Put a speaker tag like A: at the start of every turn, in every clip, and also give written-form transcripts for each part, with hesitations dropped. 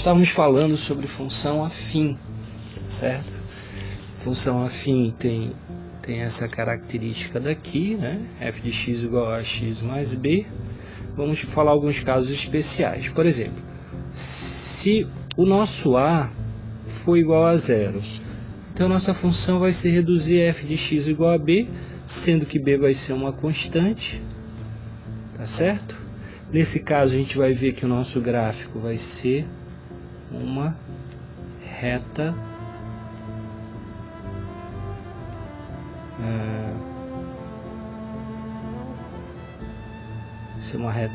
A: estávamos falando sobre função afim, certo? Função afim tem essa característica daqui, né? f de x igual a x mais b. Vamos falar alguns casos especiais. Por exemplo, se o nosso a for igual a zero, então nossa função vai se reduzir a f de x igual a b, sendo que b vai ser uma constante, tá certo? Nesse caso a gente vai ver que o nosso gráfico vai ser uma reta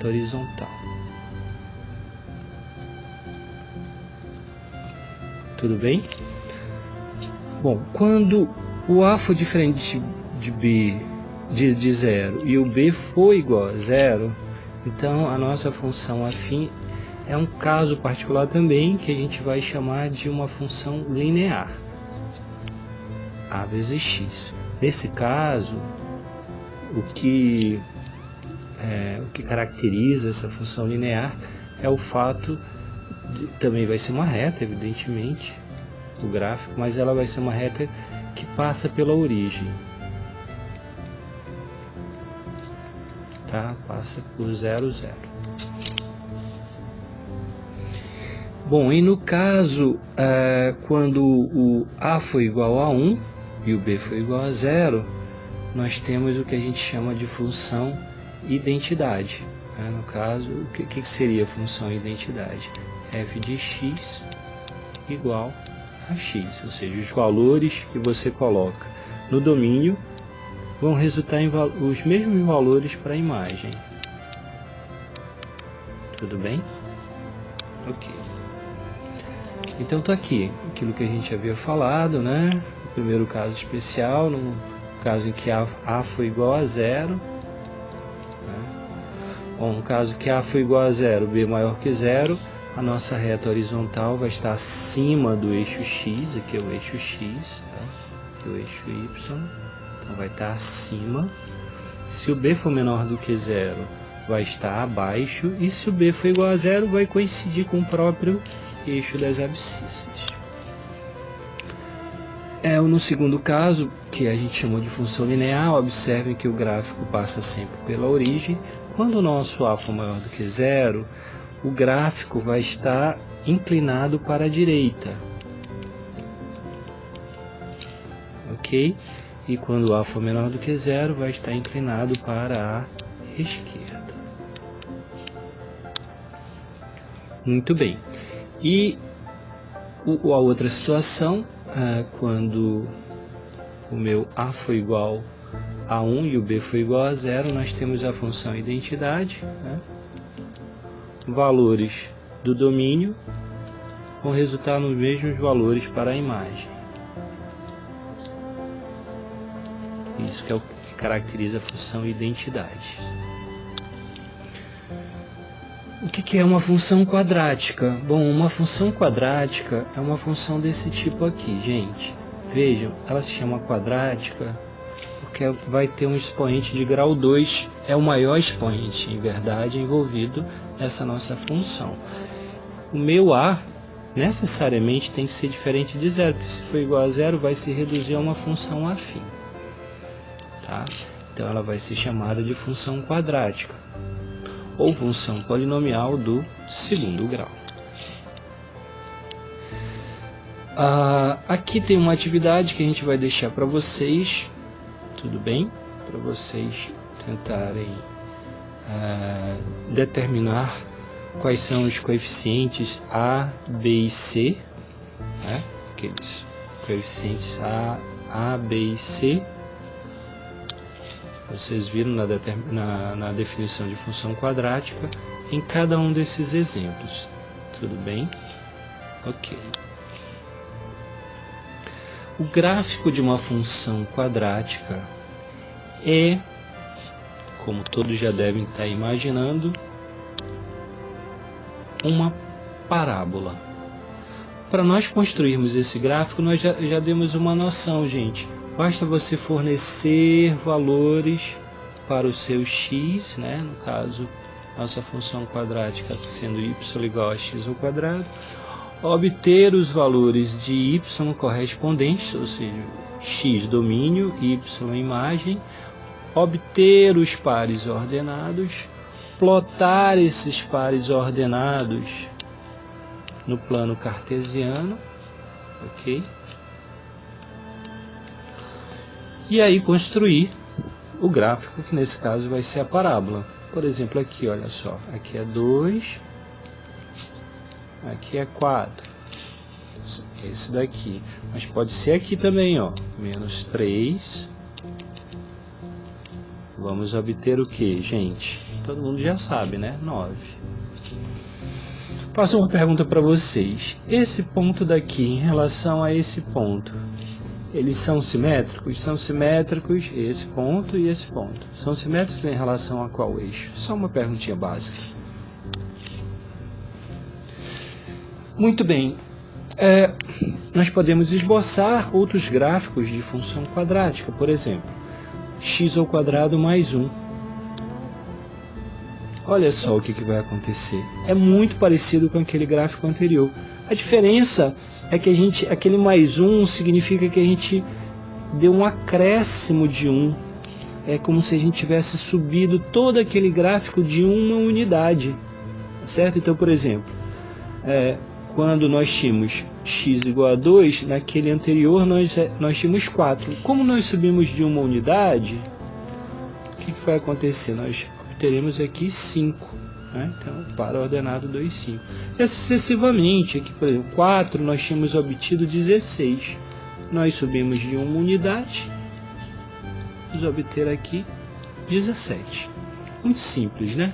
A: horizontal. Tudo bem? Bom, quando o a for diferente de b de zero e o b for igual a zero, então a nossa função afim é um caso particular também que a gente vai chamar de uma função linear, a vezes x. Nesse caso, o que caracteriza essa função linear é o fato de, também vai ser uma reta, evidentemente, o gráfico, mas ela vai ser uma reta que passa pela origem, tá? Passa por 0, 0. Bom, e no caso, quando o a for igual a 1 e o b for igual a 0, nós temos o que a gente chama de função identidade. No caso, o que seria a função identidade? F de x igual a x, ou seja, os valores que você coloca no domínio vão resultar em os mesmos valores para a imagem. Tudo bem? Ok. Então está aqui aquilo que a gente havia falado, né? No primeiro caso especial, no caso em que a for igual a zero. Bom, no caso que a for igual a zero, b maior que zero, a nossa reta horizontal vai estar acima do eixo x, aqui é o eixo x, tá? Aqui é o eixo y, então vai estar acima. Se o b for menor do que zero, vai estar abaixo, e se o b for igual a zero, vai coincidir com o próprio eixo das abscissas. No segundo caso, que a gente chamou de função linear, observem que o gráfico passa sempre pela origem. Quando o nosso a for maior do que zero, o gráfico vai estar inclinado para a direita. Ok? E quando a for menor do que zero, vai estar inclinado para a esquerda. Muito bem. E a outra situação, quando o meu a for igual a 1 e o b for igual a 0, nós temos a função identidade, né? Valores do domínio vão resultar nos mesmos valores para a imagem. Isso que é o que caracteriza a função identidade. O que é uma função quadrática? Bom, uma função quadrática é uma função desse tipo aqui, gente. Vejam, ela se chama quadrática porque vai ter um expoente de grau 2, é o maior expoente, em verdade, envolvido nessa nossa função. O meu a necessariamente tem que ser diferente de zero, porque se for igual a zero vai se reduzir a uma função afim. Tá? Então ela vai ser chamada de função quadrática, ou função polinomial do segundo grau. Aqui tem uma atividade que a gente vai deixar para vocês, tudo bem? Para vocês tentarem determinar quais são os coeficientes A, B e C, né? Aqueles coeficientes A, B e C. Vocês viram na definição de função quadrática em cada um desses exemplos. Tudo bem? Ok. O gráfico de uma função quadrática é, como todos já devem estar imaginando, uma parábola. Para nós construirmos esse gráfico, nós já demos uma noção, gente. Basta você fornecer valores para o seu x, né? No caso, nossa função quadrática sendo y igual a x ao quadrado, obter os valores de y correspondentes, ou seja, x domínio, y imagem, obter os pares ordenados, plotar esses pares ordenados no plano cartesiano, ok? E aí construir o gráfico, que nesse caso vai ser a parábola. Por exemplo, aqui, olha só, aqui é 2, aqui é 4, esse daqui, mas pode ser aqui também, ó, menos 3. Vamos obter o que, gente? Todo mundo já sabe, né? 9. Faço uma pergunta para vocês. Esse ponto daqui em relação a esse ponto, eles são simétricos? São simétricos, esse ponto e esse ponto. São simétricos em relação a qual eixo? Só uma perguntinha básica. Muito bem. Nós podemos esboçar outros gráficos de função quadrática, por exemplo, x² mais 1. Olha só o que vai acontecer. É muito parecido com aquele gráfico anterior. A diferença é que aquele mais 1 significa que a gente deu um acréscimo de 1. É como se a gente tivesse subido todo aquele gráfico de uma unidade. Certo? Então, por exemplo, quando nós tínhamos x igual a 2, naquele anterior nós tínhamos 4. Como nós subimos de uma unidade, o que vai acontecer? Nós teremos aqui 5, né? Então, para ordenado 2, 5. E sucessivamente, aqui, por exemplo, 4 nós tínhamos obtido 16. Nós subimos de uma unidade, vamos obter aqui 17. Muito simples, né?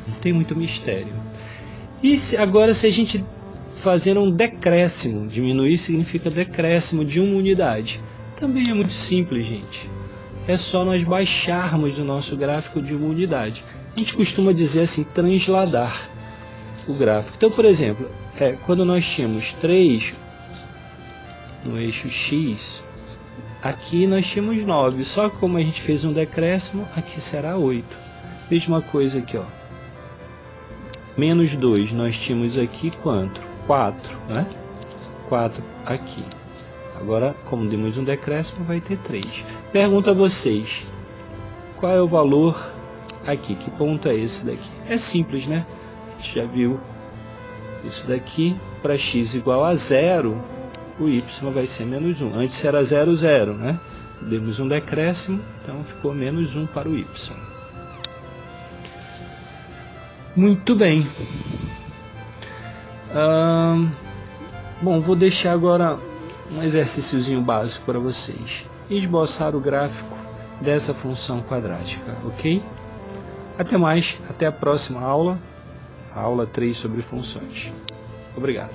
A: Não tem muito mistério. E agora, se a gente fazer um decréscimo, diminuir significa decréscimo de uma unidade, também é muito simples, gente. É só nós baixarmos o nosso gráfico de uma unidade. A gente costuma dizer assim, transladar o gráfico. Então, por exemplo, quando nós tínhamos 3 no eixo x, aqui nós tínhamos 9. Só que como a gente fez um decréscimo, aqui será 8. Mesma coisa aqui, ó. Menos 2, nós tínhamos aqui quanto? 4, né? 4 aqui. Agora, como demos um decréscimo, vai ter 3. Pergunto a vocês, qual é o valor aqui? Que ponto é esse daqui? É simples, né? A gente já viu isso daqui. Para x igual a 0, o y vai ser menos 1. Antes era 0, 0, né? Demos um decréscimo, então ficou menos 1 para o y. Muito bem. Bom, vou deixar agora um exercíciozinho básico para vocês. Esboçar o gráfico dessa função quadrática, ok? Até mais, até a próxima aula, a aula 3 sobre funções. Obrigado.